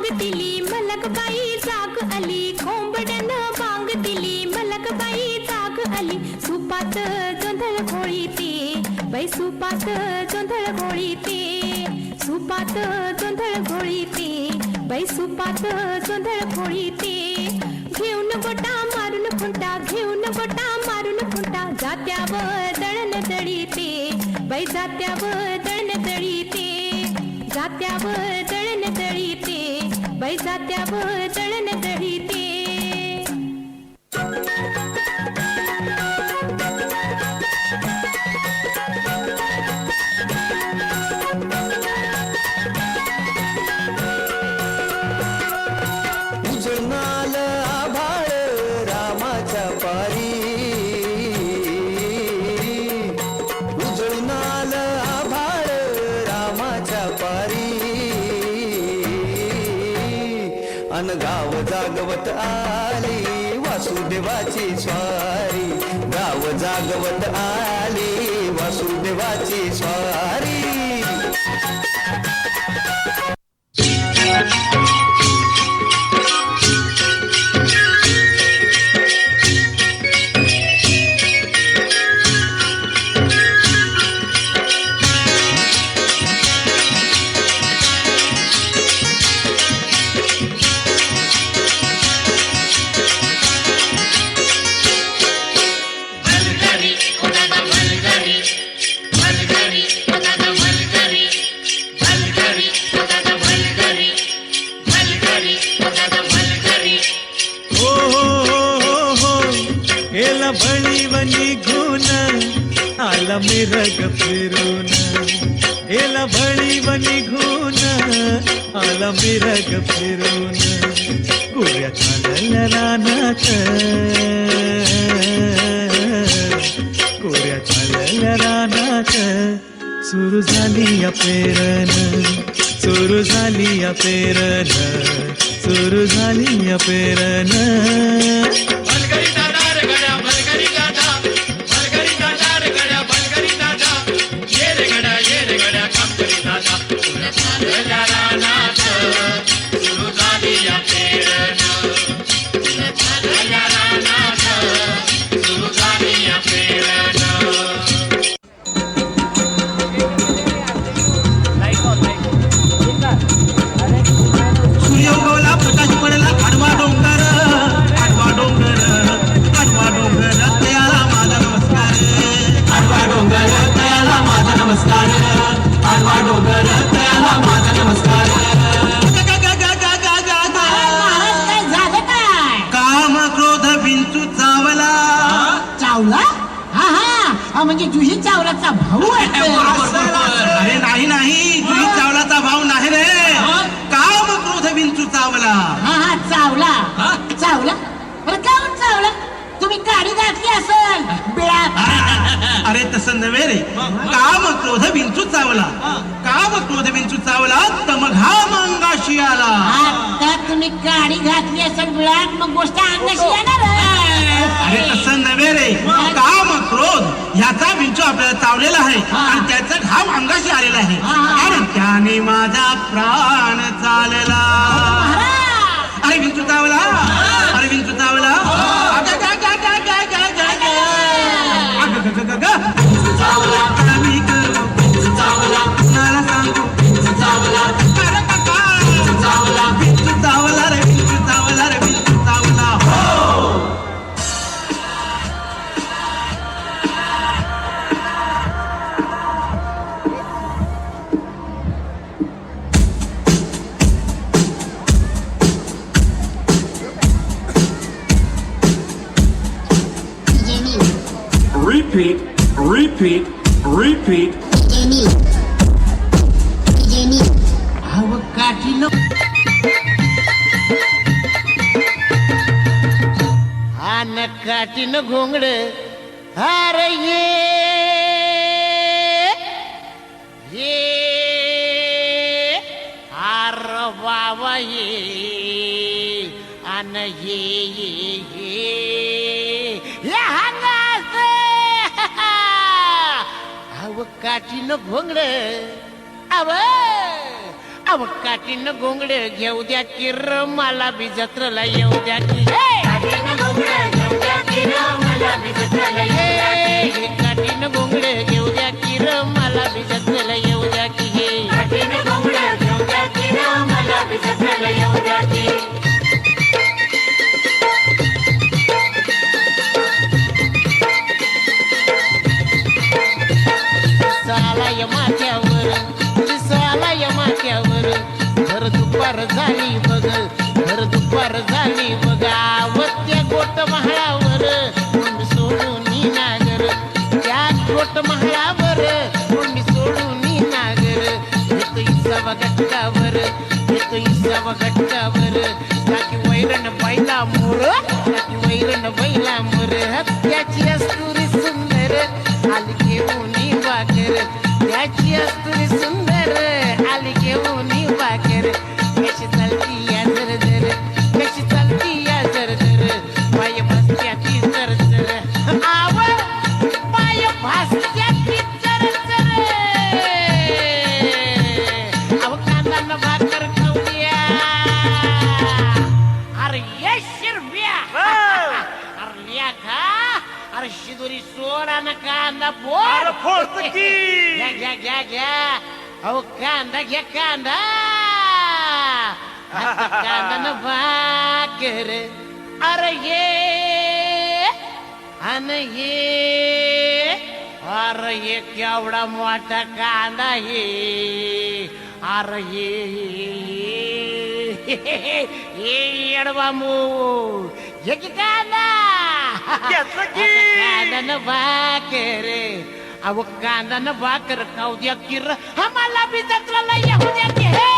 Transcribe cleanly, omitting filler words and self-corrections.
बांग दिली मलकबाई जाग आली, कोंबड्यानं बांग दिली मलकबाई जाग आली. सुपात जोंधळ घोळीते बाई, सुपात जोंधळ घोळीते, सुपात जोंधळ घोळीते बाई, सुपात जोंधळ घोळीते. घेऊन गोटा मारून खुंटा, घेऊन गोटा मारून खुंटा, जात्यावर दळण दळीते बाई, जात्यावर दळण दळीते, जात्यावर दळण दळीते बाई, जात्यावर दळण दळीते. उजळणाल आभाळ रामाच्या पारी, उजळणाल आभाळ रामाच्या पारी. अन गाव जागवत आली वासुदेवाची स्वारी, गाव जागवत आली वासुदेवाची स्वारी. बळीवनी घुन आला मिरग फिरून, गेला बळीवनी घुन आला मिरग फिरून. गोऱ्या चालल्या रानात, गोऱ्या चालल्या रानात, सुरू झाली या पेरण, सुरू झाली या पेरण, सुरू झाली या पेरण. म्हणजे जुही चावलाचा भाऊ आहे. अरे नाही नाही, जुही चावलाचा भाऊ नाही रे, काम क्रोध विंचू चावला. हा हा चावला, चावला. बरं काऊन चावला? तुम्ही गाडी घातली असेल बिळात. अरे तसं नव्हे रे, काम क्रोध विंचू चावला, काम क्रोध विंचू चावला तर मग हा अंगाशी आला. आता तुम्ही गाडी घातली असेल बिळात, मग गोष्ट अंगाशी येणार. अरे तसं नव्हे रे, काम क्रोध ह्याचा विंचू आपल्याला चावलेला आहे आणि त्याचा घाव अंगाशी आलेला आहे आणि त्याने माझा प्राण चालला. अरे विंचू चावला, अरे विंचू चावला. मी करू कुणाला सांगू, विंचू चावला रे, विंचू चावला रे, विंचू चावला. Repeat, repeat, repeat. काठीनं हा काठीनं घोंगड. अरे ये आर बाबा ये अन ये काठीनं घोंगड. अव अव काठीनं घोंगड घेऊ द्या किर मला बी जत्रला येऊ द्या की हे काठीनं घोंगड घेऊ द्या किर मला बी जत्रला येऊ द्या की हे सालाय माथ्यावर सालाय माथ्यावर भर दुपार झाली बघ भर दुपार झाली बघा व त्या गोट महाळावर कोणी सोडून नागर त्या गोट महाळावर कोणी सोडून नागर येतो इसावा गटकावर येतो इसावा गटकावर टाकी वैरण बैला मोर टाकी वैरण बैला मोर त्याची अस्तुरी सुंदर आली घेऊन वाकर त्याची अस्तुरी सुंदर आली घेऊन वाकर कशी चालती या जर जर कशी चालती या जर जर पाय भासत्या ती जर जर आव पाय भासत्या ती जर जर अव कांदा न भाकर खाऊया अरे ये शिरब्या अरे या खा अरे शिदोरी सोडा ना कांदा फोड घ्या घ्या घ्या घ्या अहो कांदा घ्या कांदा आता कांदा न भाकर अरे ये अन ये अरे ये केवढा मोठा कांदा हे अरे ये येडवा मू ये की कांदा कांदा न भाकर अहो कांदा न भाकर खाऊ द्या किर आम्हाला बी जत्राला येऊ द्या की हे